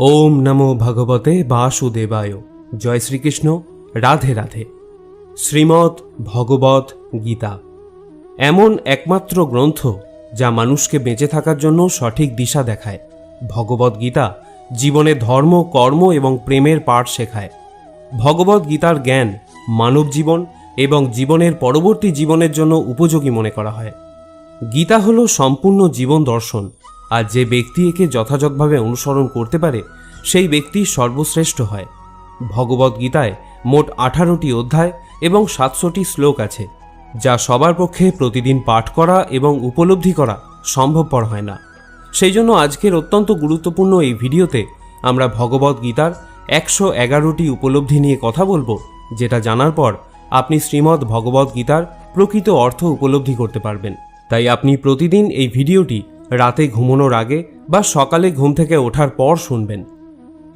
ওম নমো ভগবতে বাসুদেবায়। জয় শ্রীকৃষ্ণ। রাধে রাধে। শ্রীমদ্ ভগবত গীতা এমন একমাত্র গ্রন্থ যা মানুষকে বেঁচে থাকার জন্য সঠিক দিশা দেখায়। ভগবত গীতা জীবনে ধর্ম, কর্ম এবং প্রেমের পাঠ শেখায়। ভগবত গীতার জ্ঞান মানব জীবন এবং জীবনের পরবর্তী জীবনের জন্য উপযোগী মনে করা হয়। গীতা হল সম্পূর্ণ জীবন দর্শন, আর যে ব্যক্তি একে যথাযথভাবে অনুসরণ করতে পারে সেই ব্যক্তি সর্বশ্রেষ্ঠ হয়। ভগবত গীতায় মোট 18টি অধ্যায় এবং 700টি শ্লোক আছে, যা সবার পক্ষে প্রতিদিন পাঠ করা এবং উপলব্ধি করা সম্ভবপর হয় না। সেই জন্য আজকের অত্যন্ত গুরুত্বপূর্ণ এই ভিডিওতে আমরা ভগবত গীতার 111টি উপলব্ধি নিয়ে কথা বলবো, যেটা জানার পর আপনি শ্রীমদ্ ভগবত গীতার প্রকৃত অর্থ উপলব্ধি করতে পারবেন। তাই আপনি প্রতিদিন এই ভিডিওটি রাতে ঘুমানোর আগে বা সকালে ঘুম থেকে ওঠার পর শুনবেন।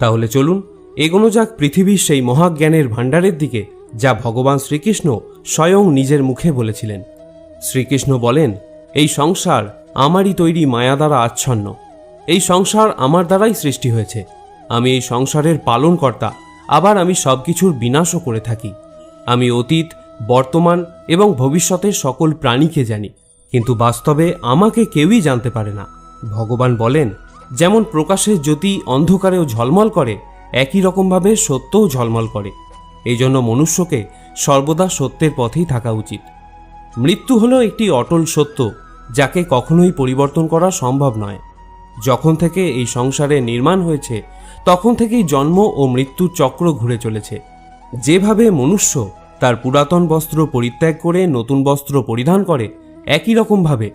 তাহলে চলুন এগোনো যাক পৃথিবীর সেই মহাজ্ঞানের ভাণ্ডারের দিকে, যা ভগবান শ্রীকৃষ্ণ স্বয়ং নিজের মুখে বলেছিলেন। শ্রীকৃষ্ণ বলেন, এই সংসার আমারই তৈরি মায়া দ্বারা আচ্ছন্ন। এই সংসার আমার দ্বারাই সৃষ্টি হয়েছে। আমি এই সংসারের পালনকর্তা, আবার আমি সবকিছুর বিনাশও করে থাকি। আমি অতীত, বর্তমান এবং ভবিষ্যতের সকল প্রাণীকে জানি, কিন্তু বাস্তবে আমাকে কেউই জানতে পারে না। ভগবান বলেন, যেমন প্রকাশের জ্যোতি অন্ধকারেও ঝলমল করে, একই রকমভাবে সত্যও ঝলমল করে। এই জন্য মনুষ্যকে সর্বদা সত্যের পথেই থাকা উচিত। মৃত্যু হলো একটি অটল সত্য, যাকে কখনোই পরিবর্তন করা সম্ভব নয়। যখন থেকে এই সংসারে নির্মাণ হয়েছে তখন থেকেই জন্ম ও মৃত্যুর চক্র ঘুরে চলেছে। যেভাবে মনুষ্য তার পুরাতন বস্ত্র পরিত্যাগ করে নতুন বস্ত্র পরিধান করে, একই রকমভাবে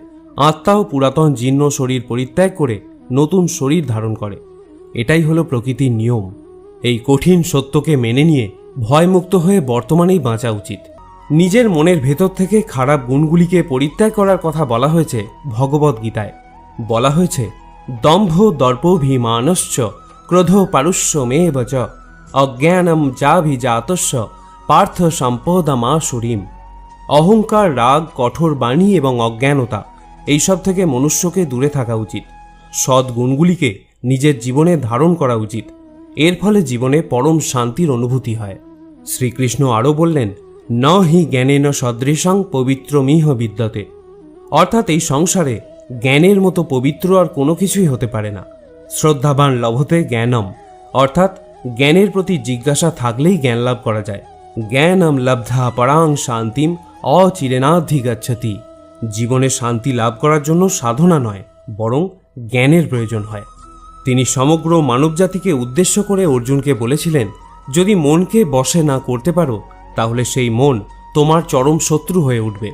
আত্মাও পুরাতন জীর্ণ শরীর পরিত্যাগ করে নতুন শরীর ধারণ করে। এটাই হলো প্রকৃতির নিয়ম। এই কঠিন সত্যকে মেনে নিয়ে ভয়মুক্ত হয়ে বর্তমানেই বাঁচা উচিত। নিজের মনের ভেতর থেকে খারাপ গুণগুলিকে পরিত্যাগ করার কথা বলা হয়েছে ভগবত গীতায়। বলা হয়েছে, দম্ভ দর্পভিমানশ্চ ক্রোধ পারুষ্যমেব চ অজ্ঞানম চাভিজাতস্য পার্থ সম্পদমাসুরীম। অহংকার, রাগ, কঠোর বাণী এবং অজ্ঞানতা, এইসব থেকে মনুষ্যকে দূরে থাকা উচিত। সৎ গুণগুলিকে নিজের জীবনে ধারণ করা উচিত। এর ফলে জীবনে পরম শান্তির অনুভূতি হয়। শ্রীকৃষ্ণ আরও বললেন, ন হি জ্ঞানেন সদৃশং পবিত্রমিহ বিদ্যতে। অর্থাৎ এই সংসারে জ্ঞানের মতো পবিত্র আর কোনো কিছুই হতে পারে না। শ্রদ্ধাবান লভতে জ্ঞানম, অর্থাৎ জ্ঞানের প্রতি জিজ্ঞাসা থাকলেই জ্ঞান লাভ করা যায়। জ্ঞানম লব্ধা পরাং শান্তিম অচিরেনাধিগচ্ছতি। জীবনে শান্তি লাভ করার জন্য সাধনা নয়, বরং জ্ঞানের প্রয়োজন হয়। তিনি সমগ্র মানবজাতিকে উদ্দেশ্য করে অর্জুনকে বলেছিলেন, যদি মনকে বশে না করতে পারো তাহলে সেই মন তোমার চরম শত্রু হয়ে উঠবে।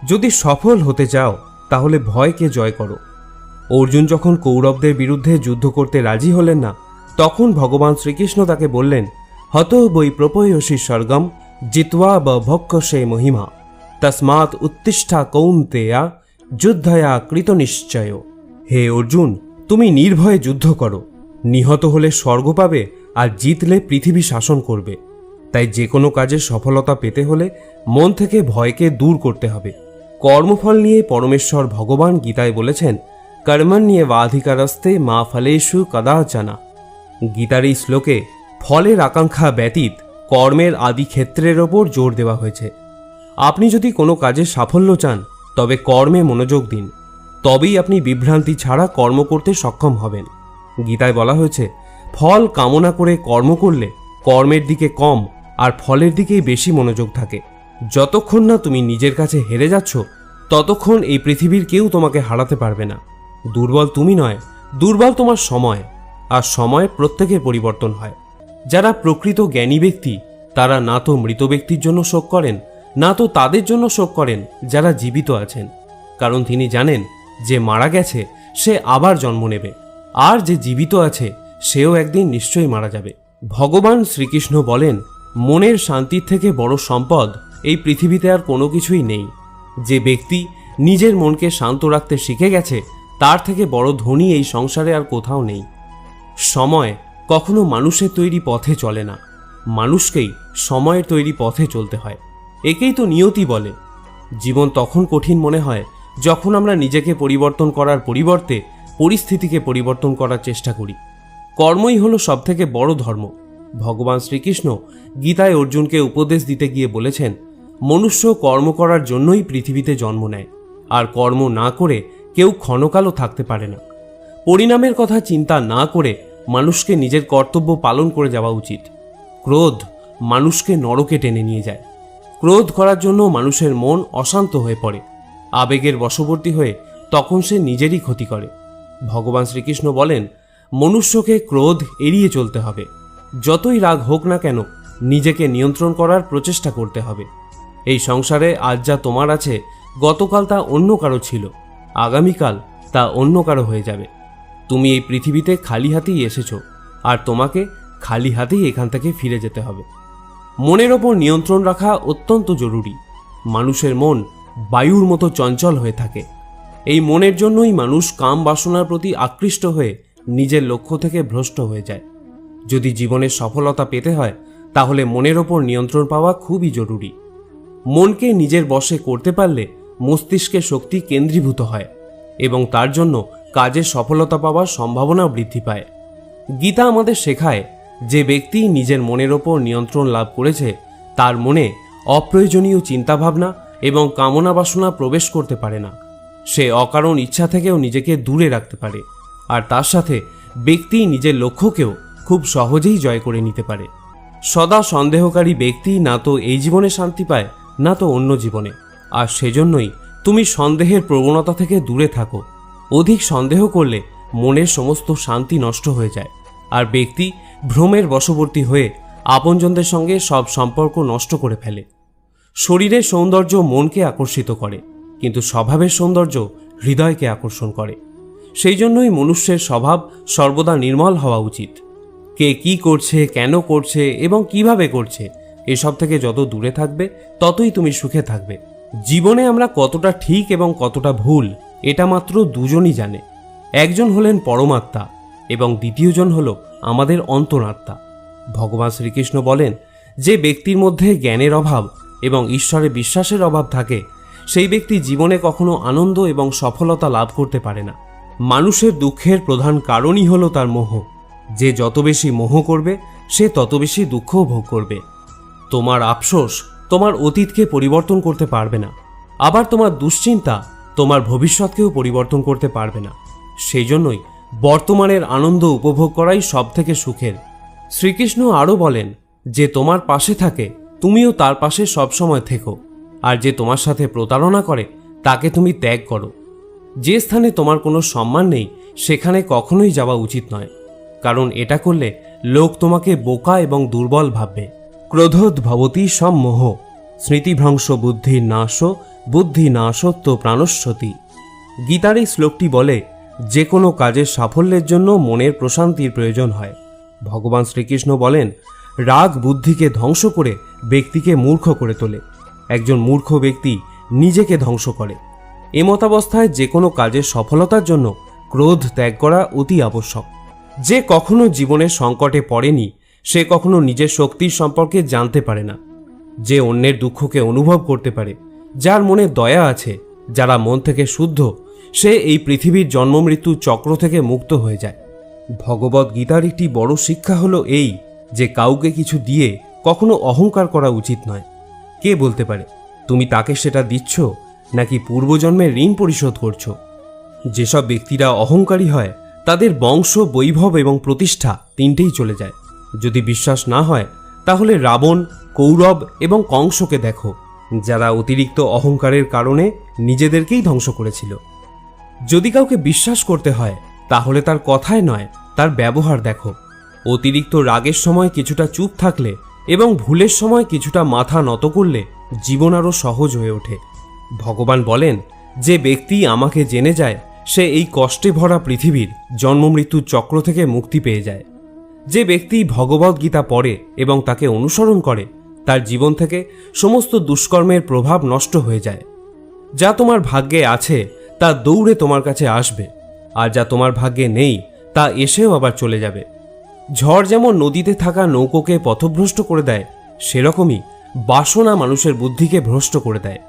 যদি সফল হতে চাও তাহলে ভয়কে জয় করো। অর্জুন যখন কৌরবদের বিরুদ্ধে যুদ্ধ করতে রাজি হলেন না, তখন ভগবান শ্রীকৃষ্ণ তাকে বললেন, হত বৈ প্রপয়সী স্বর্গম জিত্বা বভক্ষসে মহিমা তস্মাৎ উত্তিষ্ঠা কৌন্তেয়া যুদ্ধয়া কৃতনিশ্চয়। হে অর্জুন, তুমি নির্ভয়ে যুদ্ধ করো। নিহত হলে স্বর্গ পাবে, আর জিতলে পৃথিবী শাসন করবে। তাই যে কোনো কাজে সফলতা পেতে হলে মন থেকে ভয়কে দূর করতে হবে। কর্মফল নিয়ে পরমেশ্বর ভগবান গীতায় বলেছেন, কর্মণ্যেবাধিকারস্তে মা ফলেষু কদাচনা। গীতার এই শ্লোকে ফলের আকাঙ্ক্ষা ব্যতীত কর্মের আদি ক্ষেত্রের ওপর জোর দেওয়া হয়েছে। আপনি যদি কোনো কাজে সাফল্য চান তবে কর্মে মনোযোগ দিন, তবেই আপনি বিভ্রান্তি ছাড়া কর্ম করতে সক্ষম হবেন। গীতায় বলা হয়েছে, ফল কামনা করে কর্ম করলে কর্মের দিকে কম আর ফলের দিকেই বেশি মনোযোগ থাকে। যতক্ষণ না তুমি নিজের কাছে হেরে যাচ্ছ, ততক্ষণ এই পৃথিবীর কেউ তোমাকে হারাতে পারবে না। দুর্বল তুমি নয়, দুর্বল তোমার সময়, আর সময় প্রত্যেকের পরিবর্তন হয়। যারা প্রকৃত জ্ঞানী ব্যক্তি তারা না তো মৃত ব্যক্তির জন্য শোক করেন, না তো তাদের জন্য শোক করেন যারা জীবিত আছেন। কারণ তিনি জানেন যে মারা গেছে সে আবার জন্ম নেবে, আর যে জীবিত আছে সেও একদিন নিশ্চয়ই মারা যাবে। ভগবান শ্রীকৃষ্ণ বলেন, মনের শান্তির থেকে বড় সম্পদ এই পৃথিবীতে আর কোনো কিছুই নেই। যে ব্যক্তি নিজের মনকে শান্ত রাখতে শিখে গেছে তার থেকে বড় ধনী এই সংসারে আর কোথাও নেই। সময় কখনো মানুষের তৈরি পথে চলে না, মানুষকেই সময়ের তৈরি পথে চলতে হয়। একেই তো নিয়তি বলে। জীবন তখন কঠিন মনে হয় যখন আমরা নিজেকে পরিবর্তন করার পরিবর্তে পরিস্থিতিকে পরিবর্তন করার চেষ্টা করি। কর্মই হলো সবথেকে বড় ধর্ম। ভগবান শ্রীকৃষ্ণ গীতায় অর্জুনকে উপদেশ দিতে গিয়ে বলেছেন, মনুষ্য কর্ম করার জন্যই পৃথিবীতে জন্ম নেয়, আর কর্ম না করে কেউ ক্ষণকালও থাকতে পারে না। পরিণামের কথা চিন্তা না করে মানুষকে নিজের কর্তব্য পালন করে যাওয়া উচিত। ক্রোধ মানুষকে নরকে টেনে নিয়ে যায়। ক্রোধ করার জন্য মানুষের মন অশান্ত হয়ে পড়ে, আবেগের বশবর্তী হয়ে তখন সে নিজেরই ক্ষতি করে। ভগবান শ্রীকৃষ্ণ বলেন, মনুষ্যকে ক্রোধ এড়িয়ে চলতে হবে। যতই রাগ হোক না কেন, নিজেকে নিয়ন্ত্রণ করার প্রচেষ্টা করতে হবে। এই সংসারে আজ যা তোমার আছে, গতকাল তা অন্য কারো ছিল, আগামীকাল তা অন্য কারো হয়ে যাবে। তুমি এই পৃথিবীতে খালি হাতেই এসেছো, আর তোমাকে খালি হাতেই এখান থেকে ফিরে যেতে হবে। মনের ওপর নিয়ন্ত্রণ রাখা অত্যন্ত জরুরি। মানুষের মন বায়ুর মতো চঞ্চল হয়ে থাকে। এই মনের জন্যই মানুষ কাম বাসনার প্রতি আকৃষ্ট হয়ে নিজের লক্ষ্য থেকে ভ্রষ্ট হয়ে যায়। যদি জীবনের সফলতা পেতে হয়, তাহলে মনের ওপর নিয়ন্ত্রণ পাওয়া খুবই জরুরি। মনকে নিজের বশে করতে পারলে মস্তিষ্কের শক্তি কেন্দ্রীভূত হয় এবং তার জন্য কাজে সফলতা পাওয়ার সম্ভাবনা বৃদ্ধি পায়। গীতা আমাদের শেখায়, যে ব্যক্তি নিজের মনের ওপর নিয়ন্ত্রণ লাভ করেছে, তার মনে অপ্রয়োজনীয় চিন্তাভাবনা এবং কামনা বাসনা প্রবেশ করতে পারে না। সে অকারণ ইচ্ছা থেকেও নিজেকে দূরে রাখতে পারে, আর তার সাথে ব্যক্তি নিজের লক্ষ্যকেও খুব সহজেই জয় করে নিতে পারে। সদা সন্দেহকারী ব্যক্তি না তো এই জীবনে শান্তি পায়, না তো অন্য জীবনে। আর সেজন্যই তুমি সন্দেহের প্রবণতা থেকে দূরে থাকো। অধিক সন্দেহ করলে মনের সমস্ত শান্তি নষ্ট হয়ে যায়, আর ব্যক্তি ভ্রমের বশবর্তী হয়ে আপনজনদের সঙ্গে সব সম্পর্ক নষ্ট করে ফেলে। শরীরের সৌন্দর্য মনকে আকর্ষিত করে, কিন্তু স্বভাবের সৌন্দর্য হৃদয়কে আকর্ষণ করে। সেই জন্যই মনুষ্যের স্বভাব সর্বদা নির্মল হওয়া উচিত। কে কি করছে, কেন করছে এবং কিভাবে করছে, এসব থেকে যত দূরে থাকবে, ততই তুমি সুখে থাকবে। জীবনে আমরা কতটা ঠিক এবং কতটা ভুল, এটা মাত্র দুজনই জানে। একজন হলেন পরমাত্মা এবং দ্বিতীয়জন হল আমাদের অন্তরাত্মা। ভগবান শ্রীকৃষ্ণ বলেন, যে ব্যক্তির মধ্যে জ্ঞানের অভাব এবং ঈশ্বরে বিশ্বাসের অভাব থাকে, সেই ব্যক্তি জীবনে কখনো আনন্দ এবং সফলতা লাভ করতে পারে না। মানুষের দুঃখের প্রধান কারণই হলো তার মোহ। যে যত বেশি মোহ করবে, সে তত বেশি দুঃখও ভোগ করবে। তোমার আফসোস তোমার অতীতকে পরিবর্তন করতে পারবে না, আবার তোমার দুশ্চিন্তা তোমার ভবিষ্যৎকেও পরিবর্তন করতে পারবে না। সেই জন্যই বর্তমানের আনন্দ উপভোগ করাই সব থেকে সুখের। শ্রীকৃষ্ণ আরও বলেন, যে তোমার পাশে থাকে তুমিও তার পাশে সবসময় থেকো, আর যে তোমার সাথে প্রতারণা করে তাকে তুমি ত্যাগ করো। যে স্থানে তোমার কোনো সম্মান নেই, সেখানে কখনোই যাওয়া উচিত নয়, কারণ এটা করলে লোক তোমাকে বোকা এবং দুর্বল ভাববে। ক্রোধোদ্ভবতি সম্মোহ, স্মৃতিভ্রংশ বুদ্ধির নাশ, বুদ্ধি নাশত্ব প্রাণস্বতী। গীতার এই শ্লোকটি বলে, যে কোনো কাজের সাফল্যের জন্য মনের প্রশান্তির প্রয়োজন হয়। ভগবান শ্রীকৃষ্ণ বলেন, রাগ বুদ্ধিকে ধ্বংস করে ব্যক্তিকে মূর্খ করে তোলে। একজন মূর্খ ব্যক্তি নিজেকে ধ্বংস করে। এমতাবস্থায় যে কোনো কাজের সফলতার জন্য ক্রোধ ত্যাগ করা অতি আবশ্যক। যে কখনো জীবনের সংকটে পড়েনি, সে কখনো নিজের শক্তির সম্পর্কে জানতে পারে না। যে অন্যের দুঃখকে অনুভব করতে পারে, যার মনে দয়া আছে, যারা মন থেকে শুদ্ধ, সে এই পৃথিবীর জন্ম মৃত্যু চক্র থেকে মুক্ত হয়ে যায়। ভগবদ গীতার একটি বড় শিক্ষা হলো এই, যে কাউকে কিছু দিয়ে কখনো অহংকার করা উচিত নয়। কে বলতে পারে তুমি তাকে সেটা দিচ্ছ নাকি পূর্বজন্মের ঋণ পরিশোধ করছো? যেসব ব্যক্তিরা অহংকারী হয়, তাদের বংশ, বৈভব এবং প্রতিষ্ঠা তিনটেই চলে যায়। যদি বিশ্বাস না হয়, তাহলে রাবণ, কৌরব এবং কংসকে দেখো, যারা অতিরিক্ত অহংকারের কারণে নিজেদেরকেই ধ্বংস করেছিল। যদি কাউকে বিশ্বাস করতে হয়, তাহলে তার কথায় নয়, তার ব্যবহার দেখো। অতিরিক্ত রাগের সময় কিছুটা চুপ থাকলে এবং ভুলের সময় কিছুটা মাথা নত করলে জীবন আরও সহজ হয়ে ওঠে। ভগবান বলেন, যে ব্যক্তি আমাকে জেনে যায়, সে এই কষ্টে ভরা পৃথিবীর জন্মমৃত্যুর চক্র থেকে মুক্তি পেয়ে যায়। যে ব্যক্তি ভগবদ গীতা পড়ে এবং তাকে অনুসরণ করে, তার জীবন থেকে সমস্ত দুষ্কর্মের প্রভাব নষ্ট হয়ে যায়। যা তোমার ভাগ্যে আছে তা দৌড়ে তোমার কাছে আসবে, আর যা তোমার ভাগ্যে নেই তা এসেও আবার চলে যাবে। ঝড় যেমন নদীতে থাকা নৌকোকে পথভ্রষ্ট করে দেয়, সেরকমই বাসনা মানুষের বুদ্ধিকে ভ্রষ্ট করে দেয়।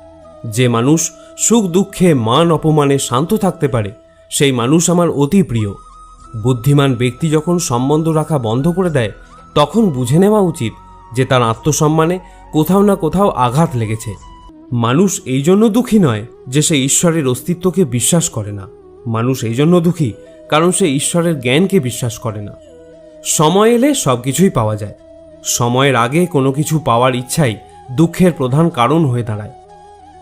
যে মানুষ সুখ দুঃখে মান অপমানে শান্ত থাকতে পারে, সেই মানুষ আমার অতি প্রিয়। বুদ্ধিমান ব্যক্তি যখন সম্বন্ধ রাখা বন্ধ করে দেয় তখন বুঝে নেওয়া উচিত যে তার আত্মসম্মানে কোথাও না কোথাও আঘাত লেগেছে। মানুষ এই জন্য দুঃখী নয় যে সে ঈশ্বরের অস্তিত্বকে বিশ্বাস করে না, মানুষ এই জন্য দুঃখী কারণ সে ঈশ্বরের জ্ঞানকে বিশ্বাস করে না। সময় এলে সব কিছুই পাওয়া যায়, সময়ের আগে কোনো কিছু পাওয়ার ইচ্ছাই দুঃখের প্রধান কারণ হয়ে দাঁড়ায়।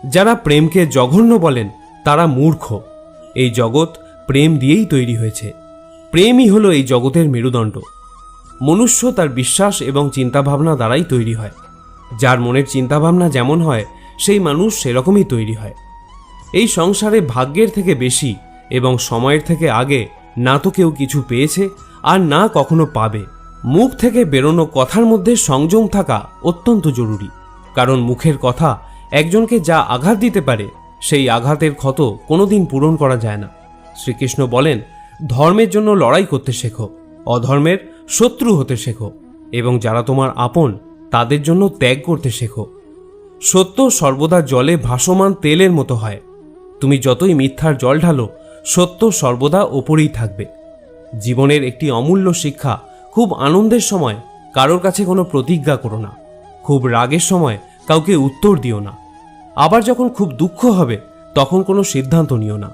যারা প্রেমকে জঘন্য বলেন তারা মূর্খ। এই জগৎ প্রেম দিয়েই তৈরি হয়েছে, প্রেমই হলো এই জগতের মেরুদণ্ড। মনুষ্য তার বিশ্বাস এবং চিন্তাভাবনা দ্বারাই তৈরি হয়। যার মনের চিন্তাভাবনা যেমন হয় সেই মানুষ সেরকমই তৈরি হয়। এই সংসারে ভাগ্যের থেকে বেশি এবং সময়ের থেকে আগে না তো কেউ কিছু পেয়েছে আর না কখনো পাবে। মুখ থেকে বেরোনো কথার মধ্যে সংযম থাকা অত্যন্ত জরুরি, কারণ মুখের কথা একজনকে যা আঘাত দিতে পারে সেই আঘাতের ক্ষত কোনোদিন পূরণ করা যায় না। শ্রীকৃষ্ণ বলেন, ধর্মের জন্য লড়াই করতে শেখো, অধর্মের শত্রু হতে শেখো এবং যারা তোমার আপন তাদের জন্য ত্যাগ করতে শেখো। সত্য সর্বদা জলে ভাসমান তেলের মতো হয়। তুমি যতই মিথ্যার জল ঢালো, সত্য সর্বদা ওপরেই থাকবে। জীবনের একটি অমূল্য শিক্ষা, খুব আনন্দের সময় কারোর কাছে কোনো প্রতিজ্ঞা করো না, খুব রাগের সময় কাউকে উত্তর দিও না, আবার যখন খুব দুঃখ হবে তখন কোনো সিদ্ধান্ত নিও না।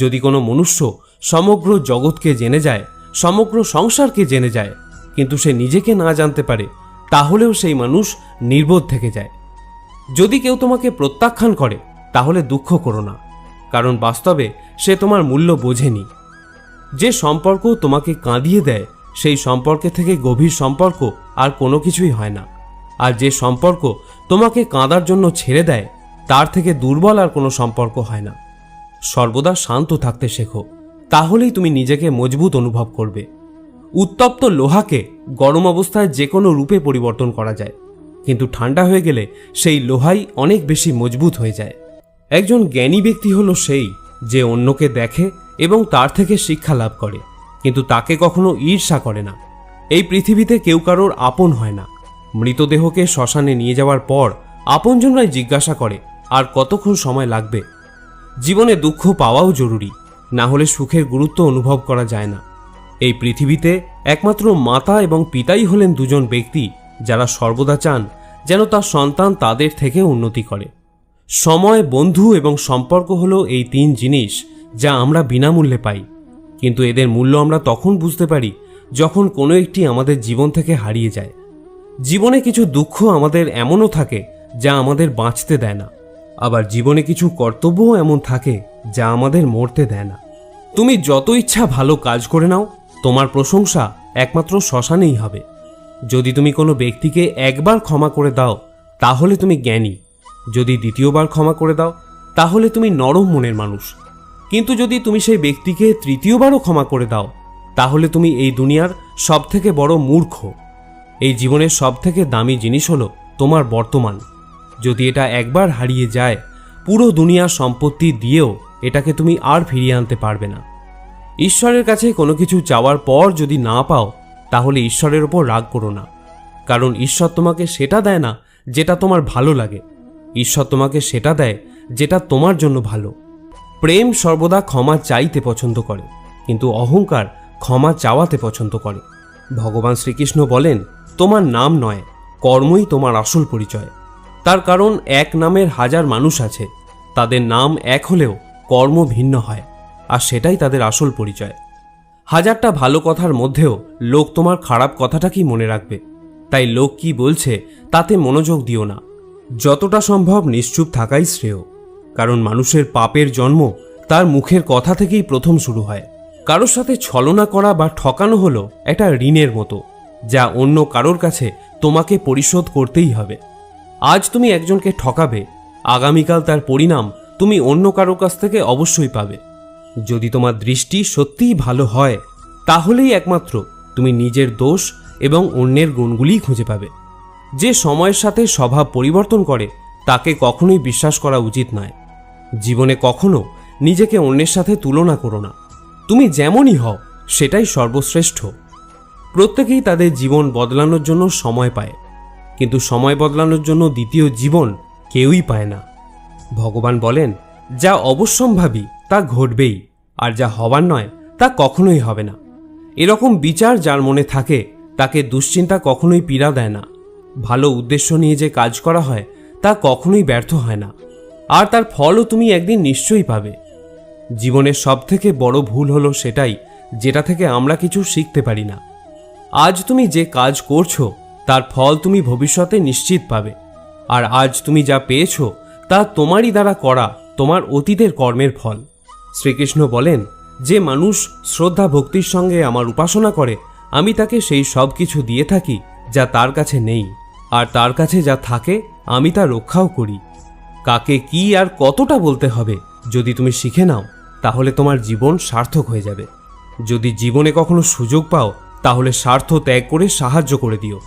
যদি কোনো মনুষ্য সমগ্র জগৎকে জেনে যায়, সমগ্র সংসারকে জেনে যায়, কিন্তু সে নিজেকে না জানতে পারে, তাহলেও সেই মানুষ নির্বোধ থেকে যায়। যদি কেউ তোমাকে প্রত্যাখ্যান করে তাহলে দুঃখ করো না, কারণ বাস্তবে সে তোমার মূল্য বোঝেনি। যে সম্পর্ক তোমাকে কাঁদিয়ে দেয় সেই সম্পর্কে থেকে গভীর সম্পর্ক আর কোনো কিছুই হয় না, আর যে সম্পর্ক তোমাকে কাঁদার জন্য ছেড়ে দেয় তার থেকে দুর্বল আর কোনো সম্পর্ক হয় না। সর্বদা শান্ত থাকতে শেখো, তাহলেই তুমি নিজেকে মজবুত অনুভব করবে। উত্তপ্ত লোহাকে গরম অবস্থায় যে কোনো রূপে পরিবর্তন করা যায়, কিন্তু ঠান্ডা হয়ে গেলে সেই লোহাই অনেক বেশি মজবুত হয়ে যায়। একজন জ্ঞানী ব্যক্তি হলো সেই যে অন্যকে দেখে এবং তার থেকে শিক্ষা লাভ করে, কিন্তু তাকে কখনো ঈর্ষা করে না। এই পৃথিবীতে কেউ কারোর আপন হয় না। মৃতদেহকে শ্মশানে নিয়ে যাওয়ার পর আপনজনরাই জিজ্ঞাসা করে আর কতক্ষণ সময় লাগবে। জীবনে দুঃখ পাওয়াও জরুরি, না হলে সুখের গুরুত্ব অনুভব করা যায় না। এই পৃথিবীতে একমাত্র মাতা এবং পিতাই হলেন দুজন ব্যক্তি যারা সর্বদা চান যেন তার সন্তান তাদের থেকে উন্নতি করে। সময়, বন্ধু এবং সম্পর্ক হলো এই তিন জিনিস যা আমরা বিনামূল্যে পাই, কিন্তু এদের মূল্য আমরা তখন বুঝতে পারি যখন কোনো একটি আমাদের জীবন থেকে হারিয়ে যায়। জীবনে কিছু দুঃখ আমাদের এমনও থাকে যা আমাদের বাঁচতে দেয় না, আবার জীবনে কিছু কর্তব্যও এমন থাকে যা আমাদের মরতে দেয় না। তুমি যত ইচ্ছা ভালো কাজ করে নাও, তোমার প্রশংসা একমাত্র শ্মশানেই হবে। যদি তুমি কোনো ব্যক্তিকে একবার ক্ষমা করে দাও তাহলে তুমি জ্ঞানী, যদি দ্বিতীয়বার ক্ষমা করে দাও তাহলে তুমি নরম মনের মানুষ, কিন্তু যদি তুমি সেই ব্যক্তিকে তৃতীয়বারও ক্ষমা করে দাও তাহলে তুমি এই দুনিয়ার সবথেকে বড় মূর্খ। এই জীবনের সবথেকে দামি জিনিস হলো তোমার বর্তমান। যদি এটা একবার হারিয়ে যায়, পুরো দুনিয়ার সম্পত্তি দিয়েও এটাকে তুমি আর ফিরিয়ে আনতে পারবে না। ঈশ্বরের কাছে কোনো কিছু চাওয়ার পর যদি না পাও তাহলে ঈশ্বরের ওপর রাগ করো না, কারণ ঈশ্বর তোমাকে সেটা দেয় না যেটা তোমার ভালো লাগে, ঈশ্বর তোমাকে সেটা দেয় যেটা তোমার জন্য ভালো। প্রেম সর্বদা ক্ষমা চাইতে পছন্দ করে, কিন্তু অহংকার ক্ষমা চাওয়াতে পছন্দ করে। ভগবান শ্রীকৃষ্ণ বলেন, তোমার নাম নয়, কর্মই তোমার আসল পরিচয়। তার কারণ এক নামের হাজার মানুষ আছে, তাদের নাম এক হলেও কর্ম ভিন্ন হয়, আর সেটাই তাদের আসল পরিচয়। হাজারটা ভালো কথার মধ্যেও লোক তোমার খারাপ কথাটাকেই মনে রাখবে, তাই লোক কি বলছে তাতে মনোযোগ দিও না। যতটা সম্ভব নিশ্চুপ থাকাই শ্রেয়, কারণ মানুষের পাপের জন্ম তার মুখের কথা থেকেই প্রথম শুরু হয়। কারোর সাথে ছলনা করা বা ঠকানো হলো একটা ঋণের মতো, যা অন্য কারোর কাছে তোমাকে পরিশোধ করতেই হবে। আজ তুমি একজনকে ঠকাবে, আগামীকাল তার পরিণাম তুমি অন্য কারোর কাছ থেকে অবশ্যই পাবে। যদি তোমার দৃষ্টি সত্যিই ভালো হয় তাহলেই একমাত্র তুমি নিজের দোষ এবং অন্যের গুণগুলিই খুঁজে পাবে। যে সময়ের সাথে স্বভাব পরিবর্তন করে তাকে কখনোই বিশ্বাস করা উচিত নয়। জীবনে কখনো নিজেকে অন্যের সাথে তুলনা করো না। তুমি যেমনই হও সেটাই সর্বশ্রেষ্ঠ। প্রত্যেকেই তাদের জীবন বদলানোর জন্য সময় পায়, কিন্তু সময় বদলানোর জন্য দ্বিতীয় জীবন কেউই পায় না। ভগবান বলেন, যা অবশ্যম্ভাবী তা ঘটবেই, আর যা হবার নয় তা কখনোই হবে না। এরকম বিচার যার মনে থাকে তাকে দুশ্চিন্তা কখনোই পীড়া দেয় না। ভালো উদ্দেশ্য নিয়ে যে কাজ করা হয় তা কখনোই ব্যর্থ হয় না, আর তার ফলও তুমি একদিন নিশ্চয়ই পাবে। জীবনের সবথেকে বড় ভুল হলো সেটাই যেটা থেকে আমরা কিছু শিখতে পারি না। আজ তুমি যে কাজ করছো তার ফল তুমি ভবিষ্যতে নিশ্চিত পাবে, আর আজ তুমি যা পেয়েছো তা তোমারই দ্বারা করা তোমার অতীতের কর্মের ফল। শ্রীকৃষ্ণ বলেন, যে মানুষ শ্রদ্ধা ভক্তির সঙ্গে আমার উপাসনা করে আমি তাকে সেই সব কিছু দিয়ে থাকি যা তার কাছে নেই, আর তার কাছে যা থাকে আমি তা রক্ষাও করি। কাকে কি আর কতটা বলতে হবে যদি তুমি শিখে নাও তাহলে তোমার জীবন সার্থক হয়ে যাবে। যদি জীবনে কখনো সুযোগ পাও তাহলে স্বার্থ ত্যাগ করে সাহায্য করে দিও,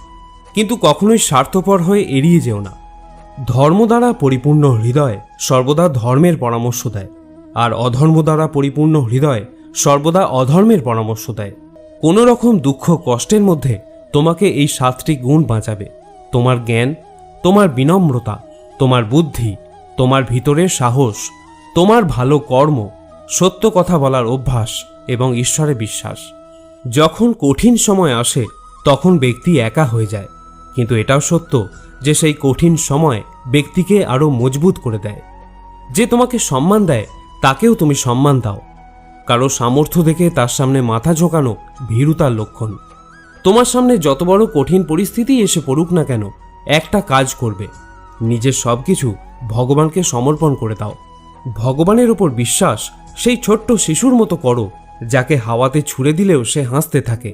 কিন্তু কখনোই স্বার্থপর হয়ে এড়িয়ে যেও না। ধর্ম দ্বারা পরিপূর্ণ হৃদয় সর্বদা ধর্মের পরামর্শ দেয়, আর অধর্ম দ্বারা পরিপূর্ণ হৃদয় সর্বদা অধর্মের পরামর্শ দেয়। কোনো রকম দুঃখ কষ্টের মধ্যে তোমাকে এই 7টি গুণ বাঁচাবে: তোমার জ্ঞান, তোমার বিনম্রতা, তোমার বুদ্ধি, তোমার ভিতরের সাহস, তোমার ভালো কর্ম, সত্য কথা বলার অভ্যাস এবং ঈশ্বরে বিশ্বাস। যখন কঠিন সময় আসে তখন ব্যক্তি একা হয়ে যায়, কিন্তু এটাও সত্য যে সেই কঠিন সময় ব্যক্তিকে আরও মজবুত করে দেয়। যে তোমাকে সম্মান দেয় তাকেও তুমি সম্মান দাও। কারো সামর্থ্য দেখে তার সামনে মাথা ঝোঁকানো ভীরুতার লক্ষণ। তোমার সামনে যত বড় কঠিন পরিস্থিতি এসে পড়ুক না কেন, একটা কাজ করবে: নিজের সব কিছু ভগবানকে সমর্পণ করে দাও। ভগবানের ওপর বিশ্বাস সেই ছোট্ট শিশুর মতো করো যাকে হাওয়াতে ছুঁড়ে দিলেও সে হাসতে থাকে।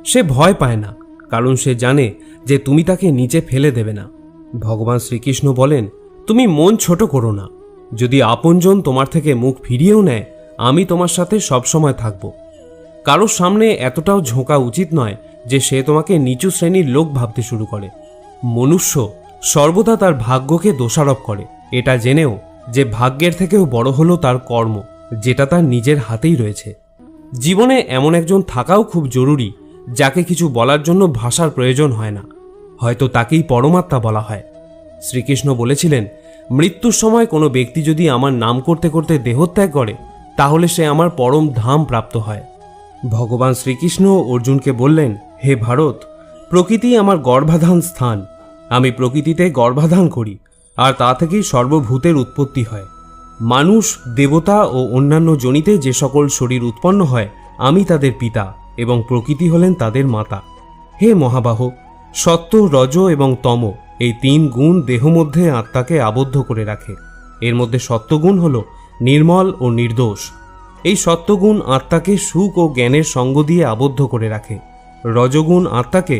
সে ভয় পায় না, কারণ সে জানে যে তুমি তাকে নিচে ফেলে দেবে না। ভগবান শ্রীকৃষ্ণ বলেন, তুমি মন ছোট করো না। যদি আপনজন তোমার থেকে মুখ ফিরিয়েও নেয় আমি তোমার সাথে সবসময় থাকব। কারোর সামনে এতটাও ঝোঁকা উচিত নয় যে সে তোমাকে নিচু শ্রেণীর লোক ভাবতে শুরু করে। মনুষ্য সর্বদা তার ভাগ্যকে দোষারোপ করে, এটা জেনেও যে ভাগ্যের থেকেও বড় হলো তার কর্ম, যেটা তার নিজের হাতেই রয়েছে। জীবনে এমন একজন থাকাও খুব জরুরি যাকে কিছু বলার জন্য ভাষার প্রয়োজন হয় না, হয়তো তাকেই পরমাত্মা বলা হয়। শ্রীকৃষ্ণ বলেছিলেন, মৃত্যুর সময় কোনো ব্যক্তি যদি আমার নাম করতে করতে দেহত্যাগ করে তাহলে সে আমার পরম ধাম প্রাপ্ত হয়। ভগবান শ্রীকৃষ্ণ অর্জুনকে বললেন, হে ভারত, প্রকৃতি আমার গর্ভাধান স্থান। আমি প্রকৃতিতে গর্ভাধান করি, আর তা থেকেই সর্বভূতের উৎপত্তি হয়। মানুষ, দেবতা ও অন্যান্য জনিতে যে সকল শরীর উৎপন্ন হয় আমি তাদের পিতা এবং প্রকৃতি হলেন তাদের মাতা। হে মহাবাহ, সত্য, রজ এবং তম এই 3 গুণ দেহ মধ্যে আত্মাকে আবদ্ধ করে রাখে। এর মধ্যে সত্যগুণ হল নির্মল ও নির্দোষ। এই সত্যগুণ আত্মাকে সুখ ও জ্ঞানের সঙ্গ দিয়ে আবদ্ধ করে রাখে। রজগুণ আত্মাকে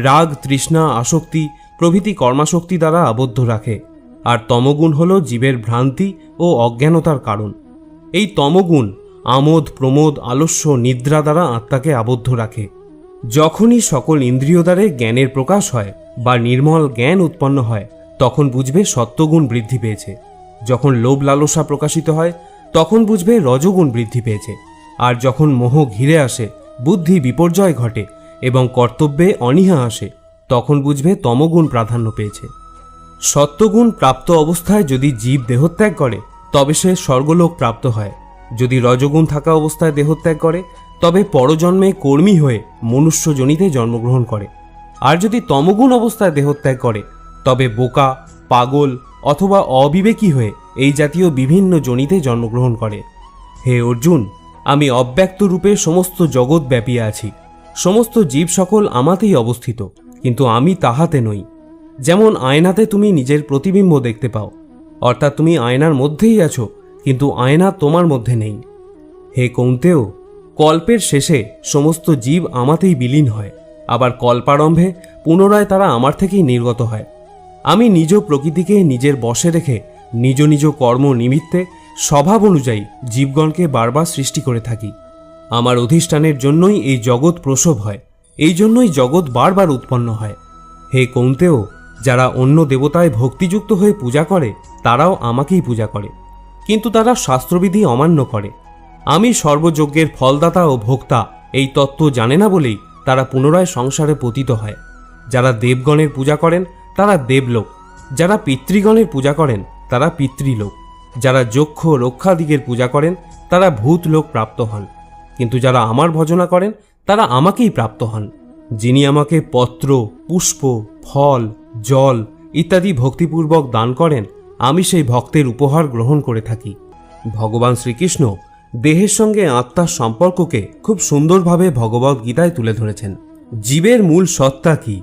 রাগ, তৃষ্ণা, আসক্তি প্রভৃতি কর্মাশক্তি দ্বারা আবদ্ধ রাখে, আর তমগুণ হল জীবের ভ্রান্তি ও অজ্ঞানতার কারণ। এই তমগুণ আমোদ, প্রমোদ, আলস্য, নিদ্রা দ্বারা আত্মাকে আবদ্ধ রাখে। যখনই সকল ইন্দ্রিয় দ্বারে জ্ঞানের প্রকাশ হয় বা নির্মল জ্ঞান উৎপন্ন হয় তখন বুঝবে সত্যগুণ বৃদ্ধি পেয়েছে। যখন লোভ লালসা প্রকাশিত হয় তখন বুঝবে রজগুণ বৃদ্ধি পেয়েছে। আর যখন মোহ ঘিরে আসে, বুদ্ধি বিপর্যয় ঘটে এবং কর্তব্যে অনীহা আসে তখন বুঝবে তমগুণ প্রাধান্য পেয়েছে। সত্যগুণ প্রাপ্ত অবস্থায় যদি জীব দেহত্যাগ করে তবে সে স্বর্গলোক প্রাপ্ত হয়। যদি রজগুণ থাকা অবস্থায় দেহত্যাগ করে তবে পরজন্মে কর্মী হয়ে মনুষ্য যোনিতে জন্মগ্রহণ করে। আর যদি তমগুণ অবস্থায় দেহত্যাগ করে তবে বোকা, পাগল অথবা অবিবেকী হয়ে এই জাতীয় বিভিন্ন যোনিতে জন্মগ্রহণ করে। হে অর্জুন, আমি অব্যক্ত রূপে সমস্ত জগৎ ব্যাপিয়ে আছি। সমস্ত জীব সকল আমাতেই অবস্থিত, কিন্তু আমি তাহাতে নই। যেমন আয়নাতে তুমি নিজের প্রতিবিম্ব দেখতে পাও, অর্থাৎ তুমি আয়নার মধ্যেই আছো, কিন্তু আয়না তোমার মধ্যে নেই। হে কৌন্তেয়, কল্পের শেষে সমস্ত জীব আমাতেই বিলীন হয়, আবার কল্পারম্ভে পুনরায় তারা আমার থেকেই নির্গত হয়। আমি নিজ প্রকৃতিকে নিজের বশে রেখে নিজ নিজ কর্ম নিমিত্তে স্বভাব অনুযায়ী জীবগণকে বারবার সৃষ্টি করে থাকি। আমার অধিষ্ঠানের জন্যই এই জগৎ প্রসব হয়, এই জন্যই জগৎ বারবার উৎপন্ন হয়। হে কৌন্তেয়, যারা অন্য দেবতায় ভক্তিযুক্ত হয়ে পূজা করে তারাও আমাকেই পূজা করে, কিন্তু তারা শাস্ত্রবিধি অমান্য করে। আমি সর্বযজ্ঞের ফলদাতা ও ভোক্তা এই তত্ত্ব জানে না বলেই তারা পুনরায় সংসারে পতিত হয়। যারা দেবগণের পূজা করেন তারা দেবলোক, যারা পিতৃগণের পূজা করেন তারা পিতৃলোক, যারা যক্ষ রক্ষাদিগের পূজা করেন তারা ভূত লোক প্রাপ্ত হন, কিন্তু যারা আমার ভজনা করেন তারা আমাকেই প্রাপ্ত হন। যিনি আমাকে পত্র, পুষ্প, ফল, জল ইত্যাদি ভক্তিপূর্বক দান করেন, আমি সেই ভক্তের উপহার গ্রহণ করে থাকি। ভগবান শ্রীকৃষ্ণ দেহের সঙ্গে আত্মার সম্পর্ককে খুব সুন্দরভাবে ভগবদ্গীতায় তুলে ধরেছেন। জীবের মূল সত্তা কি,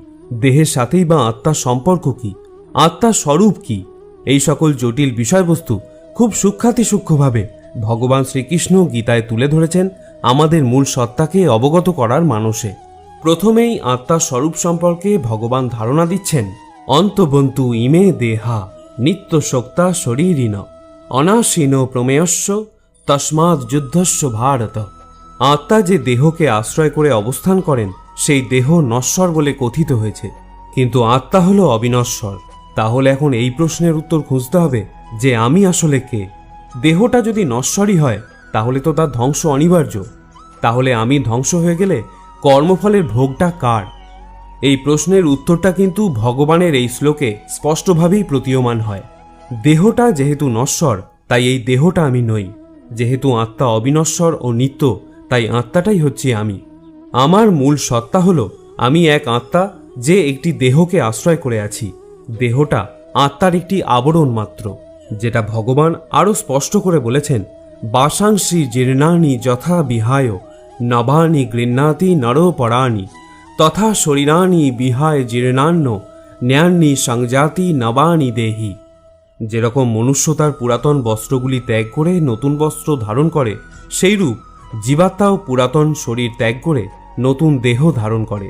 দেহের সাথেই বা আত্মার সম্পর্ক কি, আত্মার স্বরূপ কি, এই সকল জটিল বিষয়বস্তু খুব সূক্ষ্মভাবে ভগবান শ্রীকৃষ্ণ গীতায় তুলে ধরেছেন আমাদের মূল সত্তাকে অবগত করার মানসে। প্রথমেই আত্মার স্বরূপ সম্পর্কে ভগবান ধারণা দিচ্ছেন, অন্তবন্তু ইমে দেহা নিত্য শক্তা শরীরিন অনাসীন প্রমেয়স্য তস্মাৎ যুদ্ধস্য ভারত। আত্মা যে দেহকে আশ্রয় করে অবস্থান করেন সেই দেহ নশ্বর বলে কথিত হয়েছে, কিন্তু আত্মা হলো অবিনশ্বর। তাহলে এখন এই প্রশ্নের উত্তর খুঁজতে হবে যে আমি আসলে কে। দেহটা যদি নশ্বরই হয় তাহলে তো তার ধ্বংস অনিবার্য। তাহলে আমি ধ্বংস হয়ে গেলে কর্মফলের ভোগটা কার? এই প্রশ্নের উত্তরটা কিন্তু ভগবানের এই শ্লোকে স্পষ্টভাবেই প্রতীয়মান হয়। দেহটা যেহেতু নশ্বর তাই এই দেহটা আমি নই, যেহেতু আত্মা অবিনশ্বর ও নিত্য তাই আত্মাটাই হচ্ছে আমি। আমার মূল সত্তা হলো আমি এক আত্মা যে একটি দেহকে আশ্রয় করে আছি। দেহটা আত্মার একটি আবরণ মাত্র, যেটা ভগবান আরও স্পষ্ট করে বলেছেন, বাসাংসি জীর্ণানি যথা বিহায় নবানি গৃহ্ণাতি নরপরাণি তথা শরীরানি বিহায় জীর্ণান্ন ন্যান্নি সংজাতি নবানি দেহি। যেরকম মনুষ্য তার পুরাতন বস্ত্রগুলি ত্যাগ করে নতুন বস্ত্র ধারণ করে, সেইরূপ জীবাত্মাও পুরাতন শরীর ত্যাগ করে নতুন দেহ ধারণ করে।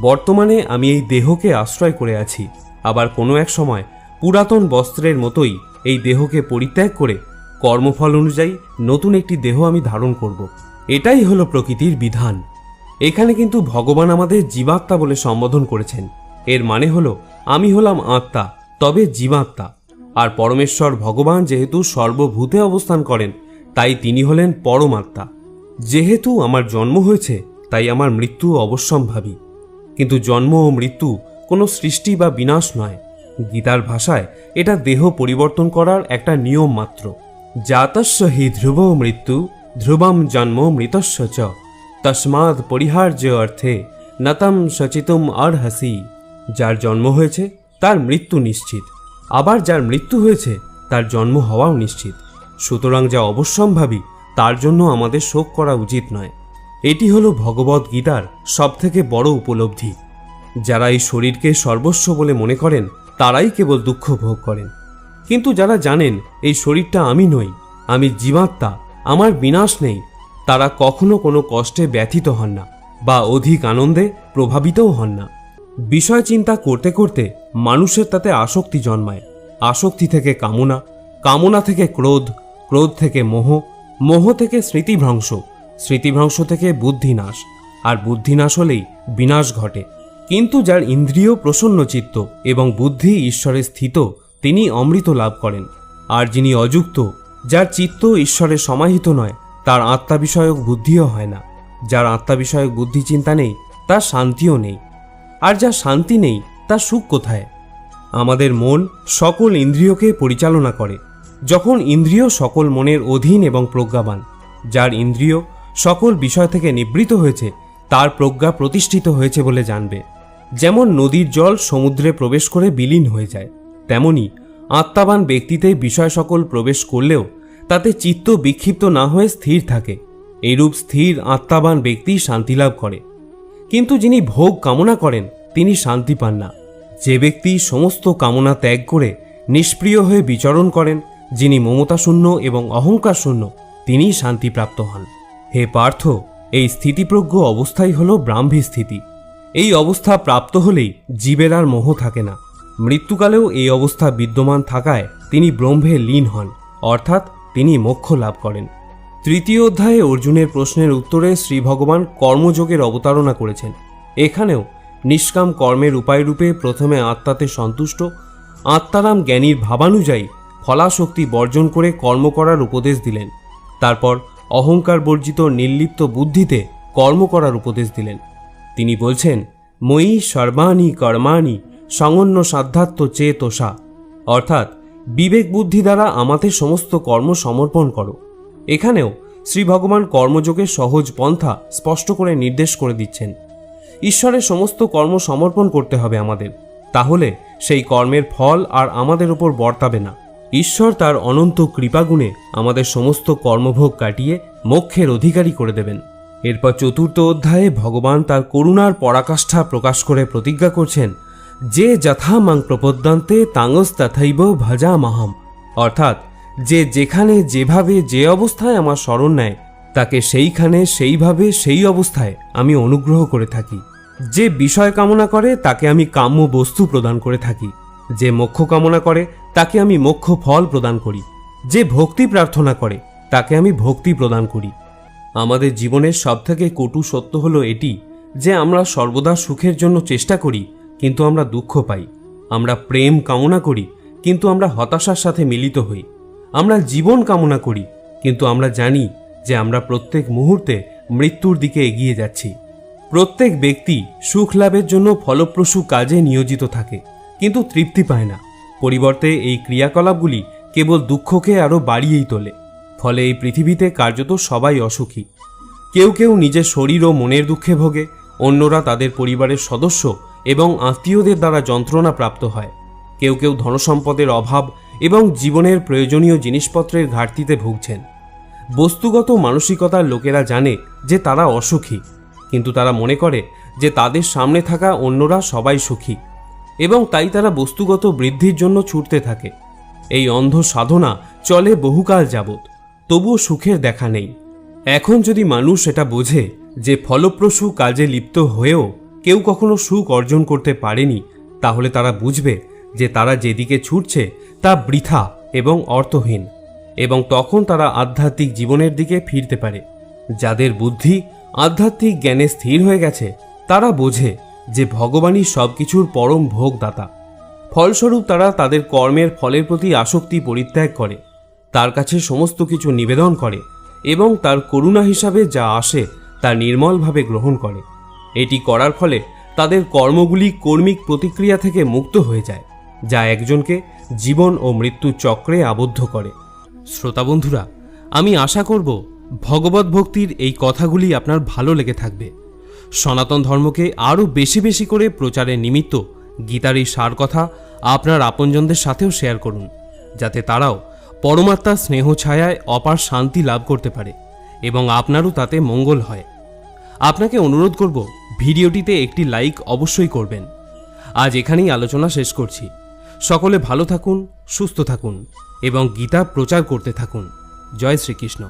বর্তমানে আমি এই দেহকে আশ্রয় করে আছি, আবার কোনো এক সময় পুরাতন বস্ত্রের মতোই এই দেহকে পরিত্যাগ করে কর্মফল অনুযায়ী নতুন একটি দেহ আমি ধারণ করব। এটাই হলো প্রকৃতির বিধান। এখানে কিন্তু ভগবান আমাদের জীবাত্মা বলে সম্বোধন করেছেন। এর মানে হলো আমি হলাম আত্মা, তবে জীবাত্মা। আর পরমেশ্বর ভগবান যেহেতু সর্বভূতে অবস্থান করেন তাই তিনি হলেন পরমাত্মা। যেহেতু আমার জন্ম হয়েছে তাই আমার মৃত্যু অবশ্যম্ভাবী, কিন্তু জন্ম ও মৃত্যু কোনো সৃষ্টি বা বিনাশ নয়। গীতার ভাষায় এটা দেহ পরিবর্তন করার একটা নিয়ম মাত্র। জাতস্য হি ধ্রুব মৃত্যু ধ্রুবম জন্ম মৃতস্য চ তস্মাৎ পরিহার্য অর্থে নতম সচিতুম অর্হসি। যার জন্ম হয়েছে তার মৃত্যু নিশ্চিত, আবার যার মৃত্যু হয়েছে তার জন্ম হওয়াও নিশ্চিত। সুতরাং যা অবশ্যম্ভাবী তার জন্য আমাদের শোক করা উচিত নয়। এটি হলো ভগবদ গীতার সবথেকে বড় উপলব্ধি। যারা এই শরীরকে সর্বস্ব বলে মনে করেন তারাই কেবল দুঃখ ভোগ করেন, কিন্তু যারা জানেন এই শরীরটা আমি নই, আমি জীবাত্মা, আমার বিনাশ নেই, তারা কখনো কোনো কষ্টে ব্যথিত হন না বা অধিক আনন্দে প্রভাবিতও হন না। বিষয় চিন্তা করতে করতে মানুষের তাতে আসক্তি জন্মায়। আসক্তি থেকে কামনা, কামনা থেকে ক্রোধ, ক্রোধ থেকে মোহ, মোহ থেকে স্মৃতিভ্রংশ, স্মৃতিভ্রংশ থেকে বুদ্ধিনাশ, আর বুদ্ধিনাশ হলেই বিনাশ ঘটে। কিন্তু যার ইন্দ্রিয় প্রসন্নচিত্ত এবং বুদ্ধি ঈশ্বরে স্থিত তিনি অমৃত লাভ করেন। আর যিনি অযুক্ত, যার চিত্ত ঈশ্বরে সমাহিত নয়, তার আত্মা বিষয়ক বুদ্ধিও হয় না। যার আত্মা বিষয়ক বুদ্ধি চিন্তা নেই তার শান্তিও নেই, আর যার শান্তি নেই তার সুখ কোথায়? আমাদের মন সকল ইন্দ্রিয়কে পরিচালনা করে। যখন ইন্দ্রিয় সকল মনের অধীন এবং প্রজ্ঞাবান, যার ইন্দ্রিয় সকল বিষয় থেকে নিবৃত হয়েছে তার প্রজ্ঞা প্রতিষ্ঠিত হয়েছে বলে জানবে। যেমন নদীর জল সমুদ্রে প্রবেশ করে বিলীন হয়ে যায়, তেমনি আত্মাবান ব্যক্তিতে বিষয় সকল প্রবেশ করলেও তাতে চিত্ত বিক্ষিপ্ত না হয়ে স্থির থাকে। এইরূপ স্থির আত্মাবান ব্যক্তি শান্তি লাভ করে। কিন্তু যিনি ভোগ কামনা করেন তিনি শান্তি পান না। যে ব্যক্তি সমস্ত কামনা ত্যাগ করে নিষ্প্রিয় হয়ে বিচরণ করেন, যিনি মমতাশূন্য এবং অহংকার শূন্য, তিনিই শান্তিপ্রাপ্ত হন। হে পার্থ, এই স্থিতিপ্রজ্ঞ অবস্থাই হল ব্রাহ্মী স্থিতি। এই অবস্থা প্রাপ্ত হলেই জীবের আর মোহ থাকে না। মৃত্যুকালেও এই অবস্থা বিদ্যমান থাকায় তিনি ব্রহ্মে লীন হন, অর্থাৎ তিনি মোক্ষ লাভ করেন। তৃতীয় অধ্যায়ে অর্জুনের প্রশ্নের উত্তরে শ্রী ভগবান কর্মযোগের অবতারণা করেছেন। এখানেও নিষ্কাম কর্মের উপায়রূপে প্রথমে আত্মাতে সন্তুষ্ট আত্মারাম জ্ঞানীর ভাবানুযায়ী ফলাশক্তি বর্জন করে কর্ম করার উপদেশ দিলেন। তারপর অহংকার বর্জিত নির্লিপ্ত বুদ্ধিতে কর্ম করার উপদেশ দিলেন। তিনি বলছেন, ময়ি সর্বাণি কর্মাণি সংন্য সাধ্যাত্ম চেতসা, অর্থাৎ বিবেক বুদ্ধি দ্বারা আমাদের সমস্ত কর্ম সমর্পণ করো। এখানেও শ্রী ভগবান কর্মযোগের সহজ পন্থা স্পষ্ট করে নির্দেশ করে দিচ্ছেন। ঈশ্বরের সমস্ত কর্ম সমর্পণ করতে হবে আমাদের, তাহলে সেই কর্মের ফল আর আমাদের উপর বর্তাবে না। ঈশ্বর তার অনন্ত কৃপাগুণে আমাদের সমস্ত কর্মভোগ কাটিয়ে মোক্ষের অধিকারী করে দেবেন। এরপর 4র্থ অধ্যায়ে ভগবান তার করুণার পরাকাষ্ঠা প্রকাশ করে প্রতিজ্ঞা করছেন, যে যথা মাং প্রপদ্যন্তে তাঙস তথৈব ভজামহম, অর্থাৎ যে যেখানে যেভাবে যে অবস্থায় আমার শরণ নেয় তাকে সেইখানে সেইভাবে সেই অবস্থায় আমি অনুগ্রহ করে থাকি। যে বিষয় কামনা করে তাকে আমি কাম্য বস্তু প্রদান করে থাকি। যে মোক্ষ কামনা করে তাকে আমি মোক্ষ ফল প্রদান করি। যে ভক্তি প্রার্থনা করে তাকে আমি ভক্তি প্রদান করি। আমাদের জীবনের সবথেকে কটু সত্য হলো এটি যে আমরা সর্বদা সুখের জন্য চেষ্টা করি কিন্তু আমরা দুঃখ পাই। আমরা প্রেম কামনা করি কিন্তু আমরা হতাশার সাথে মিলিত হই। আমরা জীবন কামনা করি কিন্তু আমরা জানি যে আমরা প্রত্যেক মুহূর্তে মৃত্যুর দিকে এগিয়ে যাচ্ছি। প্রত্যেক ব্যক্তি সুখ লাভের জন্য ফলপ্রসূ কাজে নিয়োজিত থাকে কিন্তু তৃপ্তি পায় না। পরিবর্তে এই ক্রিয়াকলাপগুলি কেবল দুঃখকে আরও বাড়িয়েই তোলে। ফলে এই পৃথিবীতে কার্যত সবাই অসুখী। কেউ কেউ নিজের শরীর ও মনের দুঃখে ভোগে, অন্যরা তাদের পরিবারের সদস্য এবং আত্মীয়দের দ্বারা যন্ত্রণা প্রাপ্ত হয়। কেউ কেউ ধনসম্পদের অভাব এবং জীবনের প্রয়োজনীয় জিনিসপত্রের ঘাটতিতে ভুগছেন। বস্তুগত মানসিকতার লোকেরা জানে যে তারা অসুখী, কিন্তু তারা মনে করে যে তাদের সামনে থাকা অন্যরা সবাই সুখী এবং তাই তারা বস্তুগত বৃদ্ধির জন্য ছুটতে থাকে। এই অন্ধ সাধনা চলে বহুকাল যাবৎ, তবুও সুখের দেখা নেই। এখন যদি মানুষ এটা বোঝে যে ফলপ্রসূ কাজে লিপ্ত হয়েও কেউ কখনো সুখ অর্জন করতে পারেনি, তাহলে তারা বুঝবে যে তারা যেদিকে ছুটছে তা বৃথা এবং অর্থহীন, এবং তখন তারা আধ্যাত্মিক জীবনের দিকে ফিরতে পারে। যাদের বুদ্ধি আধ্যাত্মিক জ্ঞানে স্থির হয়ে গেছে তারা বোঝে যে ভগবানই সবকিছুর পরম ভোগদাতা। ফলস্বরূপ তারা তাদের কর্মের ফলের প্রতি আসক্তি পরিত্যাগ করে, তার কাছে সমস্ত কিছু নিবেদন করে এবং তার করুণা হিসাবে যা আসে তা নির্মলভাবে গ্রহণ করে। এটি করার ফলে তাদের কর্মগুলি কর্মিক প্রতিক্রিয়া থেকে মুক্ত হয়ে যায়, যা একজনকে জীবন ও মৃত্যুর চক্রে আবদ্ধ করে। শ্রোতা বন্ধুরা, আমি আশা করব ভগবত ভক্তির এই কথাগুলি আপনার ভালো লেগে থাকবে। সনাতন ধর্মকে আরও বেশি বেশি করে প্রচারের নিমিত্ত গীতার এই সার কথা আপনার আপনজনদের সাথেও শেয়ার করুন, যাতে তারাও পরমাত্মার স্নেহ ছায়ায় অপার শান্তি লাভ করতে পারে এবং আপনারও তাতে মঙ্গল হয়। আপনাকে অনুরোধ করব ভিডিওটিতে একটি লাইক অবশ্যই করবেন। আজ এখানেই আলোচনা শেষ করছি। সকলে ভালো থাকুন, সুস্থ থাকুন এবং গীতা প্রচার করতে থাকুন। জয় শ্রীকৃষ্ণ।